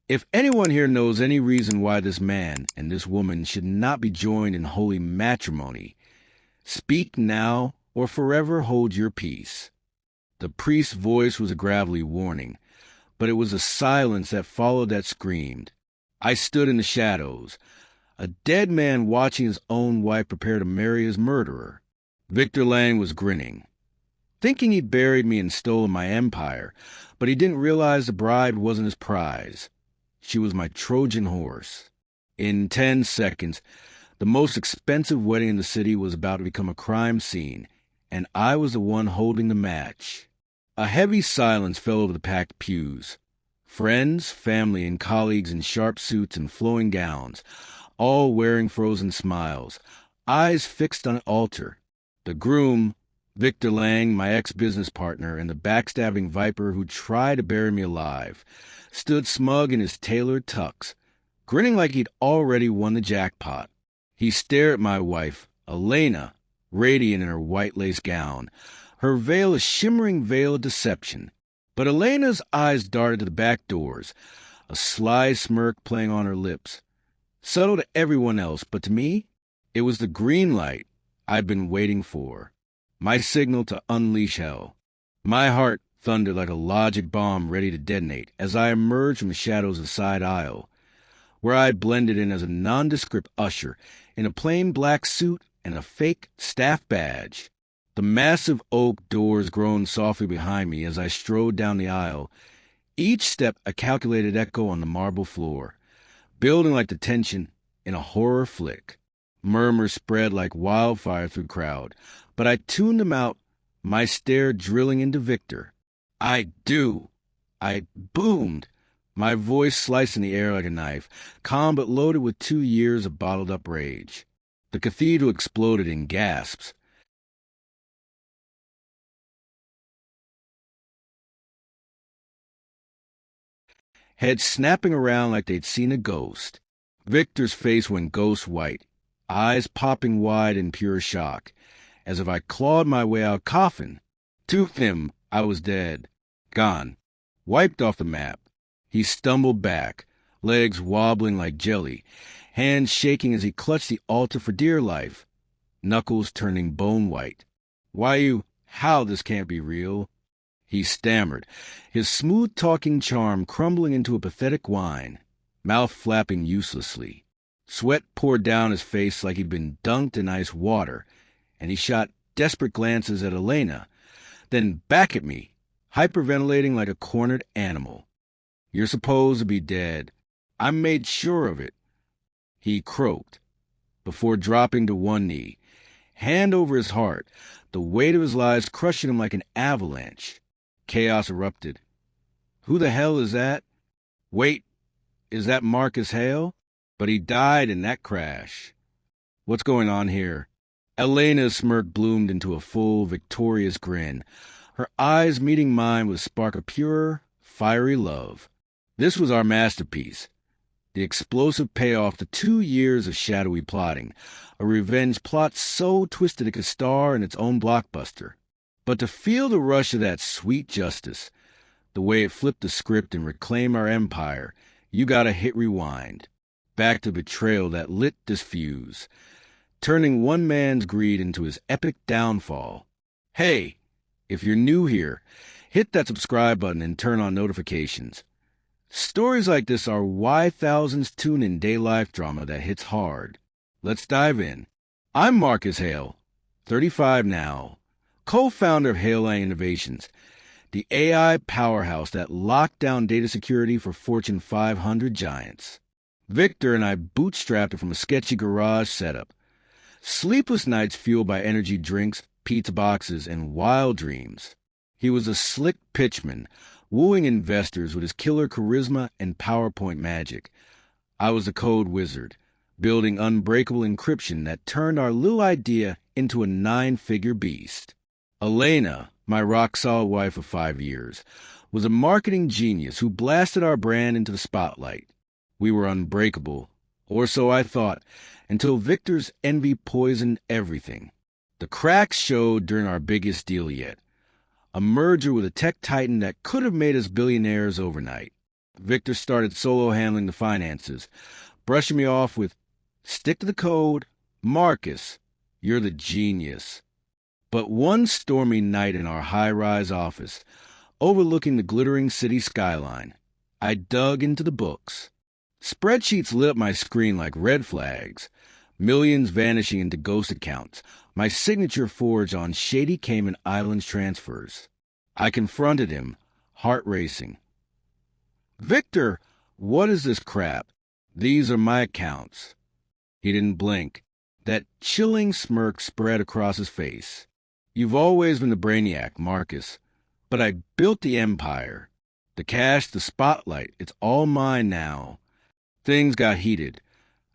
If anyone here knows any reason why this man and this woman should not be joined in holy matrimony, speak now or forever hold your peace. The priest's voice was a gravelly warning, but it was a silence that followed that screamed. I stood in the shadows, a dead man watching his own wife prepare to marry his murderer. Victor Lang was grinning, thinking he'd buried me and stolen my empire, but he didn't realize the bride wasn't his prize. She was my Trojan horse. In 10 seconds, the most expensive wedding in the city was about to become a crime scene, and I was the one holding the match. A heavy silence fell over the packed pews. Friends, family, and colleagues in sharp suits and flowing gowns, all wearing frozen smiles, eyes fixed on an altar. The groom, Victor Lang, my ex-business partner, and the backstabbing viper who tried to bury me alive, stood smug in his tailored tux, grinning like he'd already won the jackpot. He stared at my wife, Elena, radiant in her white lace gown, her veil a shimmering veil of deception. But Elena's eyes darted to the back doors, a sly smirk playing on her lips. Subtle to everyone else, but to me, it was the green light I'd been waiting for. My signal to unleash hell. My heart thundered like a logic bomb ready to detonate as I emerged from the shadows of the side aisle, where I blended in as a nondescript usher in a plain black suit and a fake staff badge. The massive oak doors groaned softly behind me as I strode down the aisle, each step a calculated echo on the marble floor, building like the tension in a horror flick. Murmurs spread like wildfire through the crowd, but I tuned them out, my stare drilling into Victor. I boomed, my voice sliced in the air like a knife, calm but loaded with 2 years of bottled-up rage. The cathedral exploded in gasps. Heads snapping around like they'd seen a ghost. Victor's face went ghost white, eyes popping wide in pure shock, as if I clawed my way out of coffin. To him, I was dead, gone, wiped off the map. He stumbled back, legs wobbling like jelly, hands shaking as he clutched the altar for dear life, knuckles turning bone white. How this can't be real? He stammered, his smooth-talking charm crumbling into a pathetic whine, mouth flapping uselessly. Sweat poured down his face like he'd been dunked in ice water, and he shot desperate glances at Elena, then back at me, hyperventilating like a cornered animal. You're supposed to be dead. I made sure of it, he croaked, before dropping to one knee, hand over his heart, the weight of his lies crushing him like an avalanche. Chaos erupted. Who the hell is that? Wait, is that Marcus Hale? But he died in that crash. What's going on here? Elena's smirk bloomed into a full, victorious grin, her eyes meeting mine with a spark of pure, fiery love. This was our masterpiece, the explosive payoff to 2 years of shadowy plotting, a revenge plot so twisted it could star in its own blockbuster. But to feel the rush of that sweet justice, the way it flipped the script and reclaimed our empire, you gotta hit rewind. Back to betrayal that lit this fuse, turning one man's greed into his epic downfall. Hey, if you're new here, hit that subscribe button and turn on notifications. Stories like this are why thousands tune in day life drama that hits hard. Let's dive in. I'm Marcus Hale, 35 now, co-founder of Hale Lang Innovations, the AI powerhouse that locked down data security for Fortune 500 giants. Victor and I bootstrapped it from a sketchy garage setup. Sleepless nights fueled by energy drinks, pizza boxes, and wild dreams. He was a slick pitchman, wooing investors with his killer charisma and PowerPoint magic. I was a code wizard, building unbreakable encryption that turned our little idea into a 9-figure beast. Elena, my rock-solid wife of 5 years, was a marketing genius who blasted our brand into the spotlight. We were unbreakable, or so I thought, until Victor's envy poisoned everything. The cracks showed during our biggest deal yet, a merger with a tech titan that could have made us billionaires overnight. Victor started solo handling the finances, brushing me off with, "Stick to the code. Marcus, you're the genius." But one stormy night in our high-rise office, overlooking the glittering city skyline, I dug into the books. Spreadsheets lit up my screen like red flags, millions vanishing into ghost accounts, my signature forged on shady Cayman Islands transfers. I confronted him, heart racing. "Victor, what is this crap? These are my accounts." He didn't blink. That chilling smirk spread across his face. "You've always been the brainiac, Marcus, but I built the empire. The cash, the spotlight, it's all mine now." Things got heated.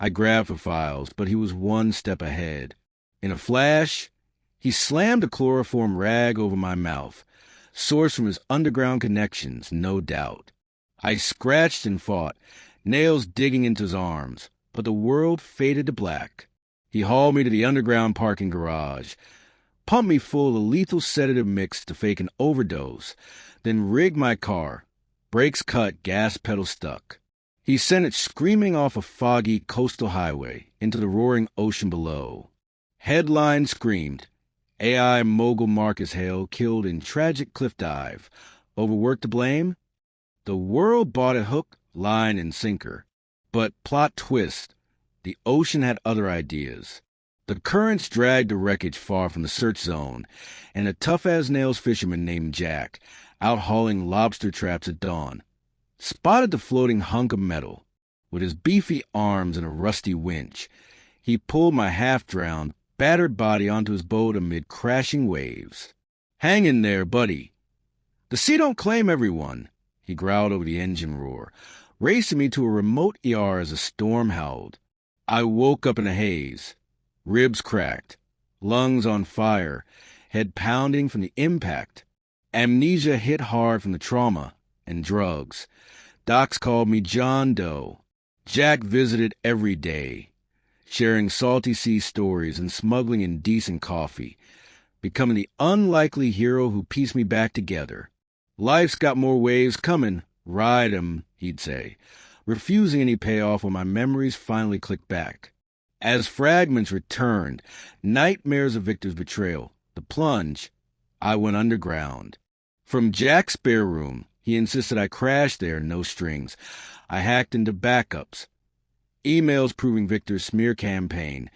I grabbed for files, but he was one step ahead. In a flash, he slammed a chloroform rag over my mouth, sourced from his underground connections, no doubt. I scratched and fought, nails digging into his arms, but the world faded to black. He hauled me to the underground parking garage, pumped me full of a lethal sedative mix to fake an overdose, then rigged my car, brakes cut, gas pedal stuck. He sent it screaming off a foggy coastal highway into the roaring ocean below. Headline screamed, "AI mogul Marcus Hale killed in tragic cliff dive. Overworked to blame?" The world bought it hook, line, and sinker. But plot twist, the ocean had other ideas. The currents dragged the wreckage far from the search zone, and a tough-as-nails fisherman named Jack, out hauling lobster traps at dawn, spotted the floating hunk of metal. With his beefy arms and a rusty winch, he pulled my half-drowned, battered body onto his boat amid crashing waves. "Hang in there, buddy. The sea don't claim everyone," he growled over the engine roar, racing me to a remote ER as a storm howled. I woke up in a haze, ribs cracked, lungs on fire, head pounding from the impact. Amnesia hit hard from the trauma and drugs. Docs called me John Doe. Jack visited every day, sharing salty sea stories and smuggling indecent coffee, becoming the unlikely hero who pieced me back together. "Life's got more waves coming. Ride 'em," he'd say, refusing any payoff when my memories finally clicked back. As fragments returned, nightmares of Victor's betrayal, the plunge, I went underground. From Jack's spare room, he insisted I crash there, no strings. I hacked into backups. Emails proving Victor's smear campaign,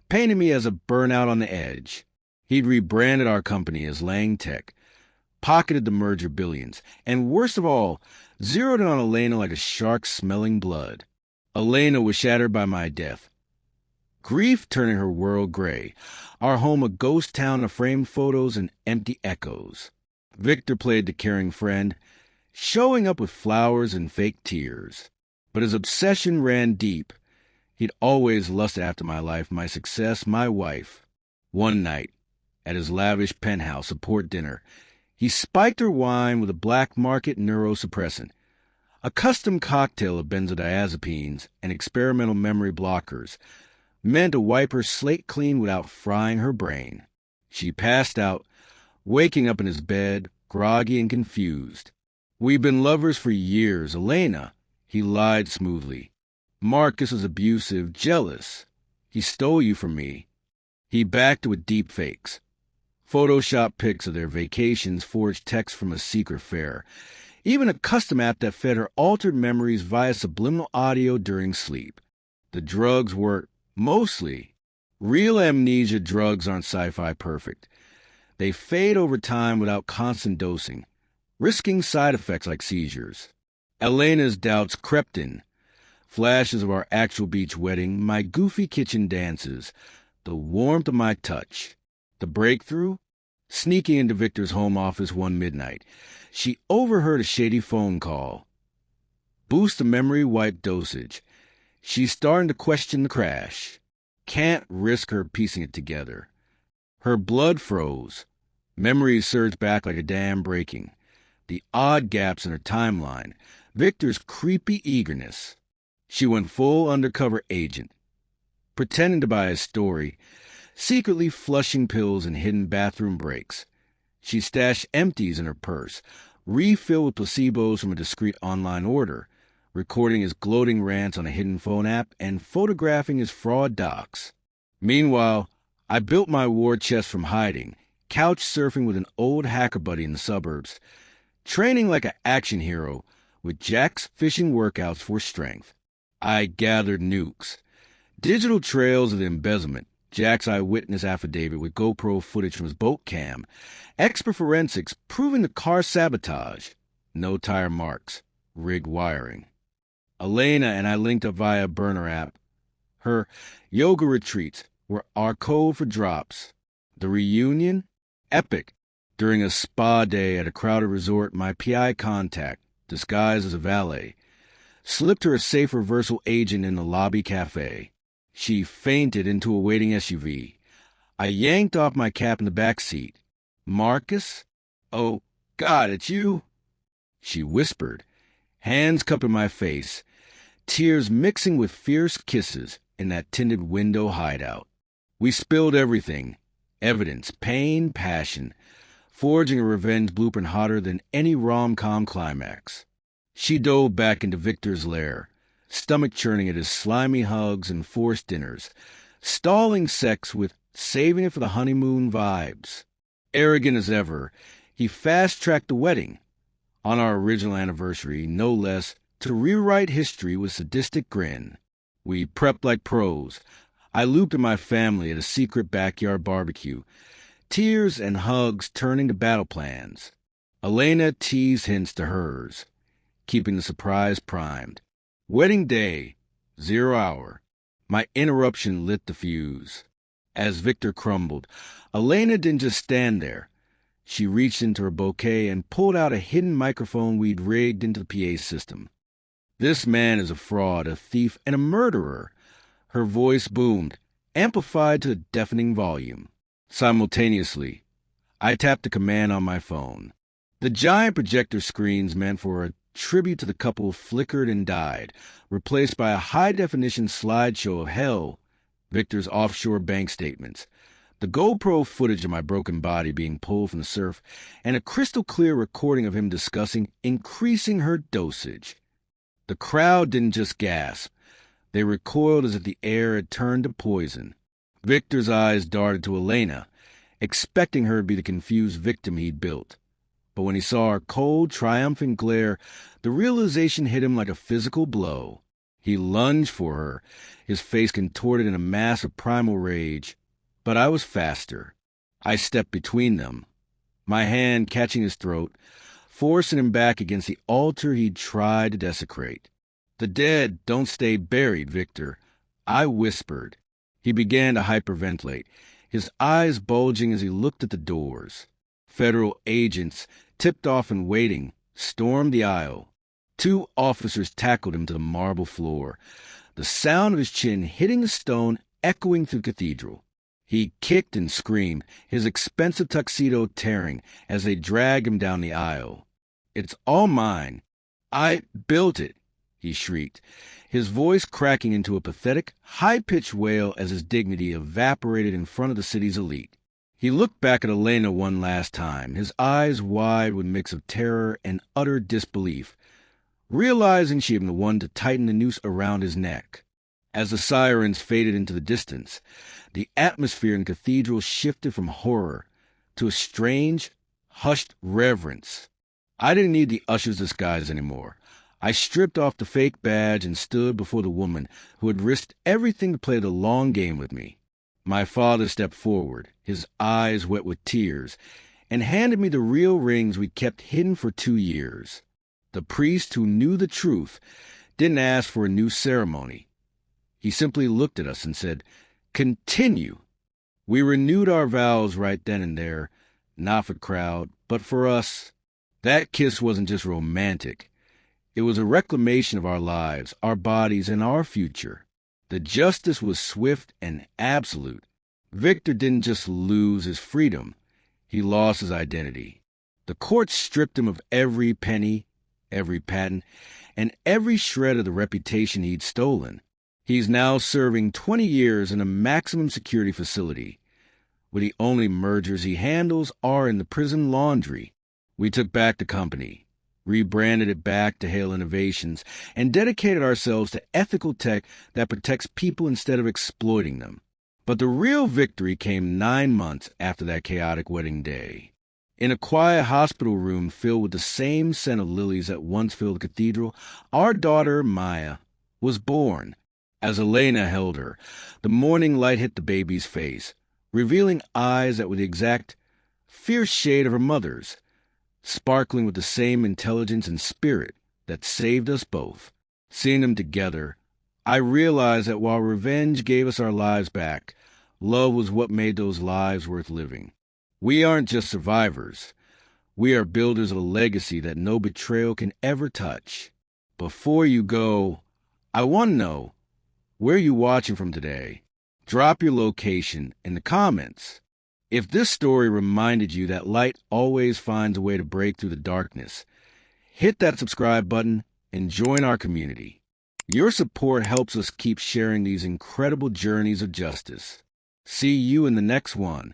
painted me as a burnout on the edge. He'd rebranded our company as Lang Tech, pocketed the merger billions, and worst of all, zeroed in on Elena like a shark smelling blood. Elena was shattered by my death, grief turning her world gray, our home a ghost town of framed photos and empty echoes. Victor played the caring friend, showing up with flowers and fake tears. But his obsession ran deep. He'd always lusted after my life, my success, my wife. One night, at his lavish penthouse support dinner, he spiked her wine with a black market neurosuppressant, a custom cocktail of benzodiazepines and experimental memory blockers, meant to wipe her slate clean without frying her brain. She passed out, waking up in his bed, groggy and confused. "We've been lovers for years, Elena," he lied smoothly. "Marcus was abusive, jealous. He stole you from me." He backed with deep fakes. Photoshop pics of their vacations, forged texts from a secret fair. Even a custom app that fed her altered memories via subliminal audio during sleep. The drugs were, mostly, real amnesia. Drugs aren't sci-fi perfect. They fade over time without constant dosing, risking side effects like seizures. Elena's doubts crept in. Flashes of our actual beach wedding, my goofy kitchen dances, the warmth of my touch. The breakthrough? Sneaking into Victor's home office one midnight, she overheard a shady phone call. Boost the memory wipe dosage. She's starting to question the crash. Can't risk her piecing it together. Her blood froze. Memories surged back like a dam breaking. The odd gaps in her timeline. Victor's creepy eagerness. She went full undercover agent, pretending to buy his story, secretly flushing pills in hidden bathroom breaks. She stashed empties in her purse, refilled with placebos from a discreet online order, recording his gloating rants on a hidden phone app, and photographing his fraud docs. Meanwhile, I built my war chest from hiding, couch surfing with an old hacker buddy in the suburbs, training like an action hero with Jack's fishing workouts for strength. I gathered nukes, digital trails of the embezzlement, Jack's eyewitness affidavit with GoPro footage from his boat cam, expert forensics proving the car sabotage, no tire marks, rigged wiring. Elena and I linked up via a burner app. Her yoga retreats were our code for drops. The reunion? Epic. During a spa day at a crowded resort, my PI contact, disguised as a valet, slipped her a safe reversal agent in the lobby cafe. She fainted into a waiting SUV. I yanked off my cap in the back seat. "Marcus? Oh, God, it's you?" She whispered, hands cupping my face, tears mixing with fierce kisses in that tinted window hideout. We spilled everything, evidence, pain, passion, forging a revenge blueprint hotter than any rom-com climax. She dove back into Victor's lair, stomach churning at his slimy hugs and forced dinners, stalling sex with saving it for the honeymoon vibes. Arrogant as ever, he fast-tracked the wedding, on our original anniversary, no less, to rewrite history with sadistic grin. We prepped like pros. I looped in my family at a secret backyard barbecue, tears and hugs turning to battle plans. Elena teased hints to hers, keeping the surprise primed. Wedding day, 0 hour. My interruption lit the fuse. As Victor crumbled, Elena didn't just stand there. She reached into her bouquet and pulled out a hidden microphone we'd rigged into the PA system. "This man is a fraud, a thief, and a murderer." Her voice boomed, amplified to a deafening volume. Simultaneously, I tapped a command on my phone. The giant projector screens meant for a tribute to the couple flickered and died, replaced by a high-definition slideshow of hell, Victor's offshore bank statements, the GoPro footage of my broken body being pulled from the surf, and a crystal-clear recording of him discussing increasing her dosage. The crowd didn't just gasp. They recoiled as if the air had turned to poison. Victor's eyes darted to Elena, expecting her to be the confused victim he'd built. But when he saw her cold, triumphant glare, the realization hit him like a physical blow. He lunged for her, his face contorted in a mass of primal rage. But I was faster. I stepped between them, my hand catching his throat, forcing him back against the altar he'd tried to desecrate. "The dead don't stay buried, Victor," I whispered. He began to hyperventilate, his eyes bulging as he looked at the doors. Federal agents, tipped off and waiting, stormed the aisle. 2 officers tackled him to the marble floor, the sound of his chin hitting the stone echoing through the cathedral. He kicked and screamed, his expensive tuxedo tearing as they dragged him down the aisle. "It's all mine. I built it," he shrieked, his voice cracking into a pathetic, high-pitched wail as his dignity evaporated in front of the city's elite. He looked back at Elena one last time, his eyes wide with a mix of terror and utter disbelief, realizing she had been the one to tighten the noose around his neck. As the sirens faded into the distance, the atmosphere in the cathedral shifted from horror to a strange, hushed reverence. I didn't need the usher's disguise anymore. I stripped off the fake badge and stood before the woman who had risked everything to play the long game with me. My father stepped forward, his eyes wet with tears, and handed me the real rings we'd kept hidden for 2 years. The priest who knew the truth didn't ask for a new ceremony. He simply looked at us and said, "Continue." We renewed our vows right then and there, not for the crowd, but for us. That kiss wasn't just romantic. It was a reclamation of our lives, our bodies, and our future. The justice was swift and absolute. Victor didn't just lose his freedom. He lost his identity. The court stripped him of every penny, every patent, and every shred of the reputation he'd stolen. He's now serving 20 years in a maximum security facility, where the only mergers he handles are in the prison laundry. We took back the company, rebranded it back to Hale Innovations, and dedicated ourselves to ethical tech that protects people instead of exploiting them. But the real victory came 9 months after that chaotic wedding day. In a quiet hospital room filled with the same scent of lilies that once filled the cathedral, our daughter, Maya, was born. As Elena held her, the morning light hit the baby's face, revealing eyes that were the exact fierce shade of her mother's, sparkling with the same intelligence and spirit that saved us both. Seeing them together, I realized that while revenge gave us our lives back, love was what made those lives worth living. We aren't just survivors. We are builders of a legacy that no betrayal can ever touch. Before you go, I want to know, where are you watching from today? Drop your location in the comments. If this story reminded you that light always finds a way to break through the darkness, hit that subscribe button and join our community. Your support helps us keep sharing these incredible journeys of justice. See you in the next one.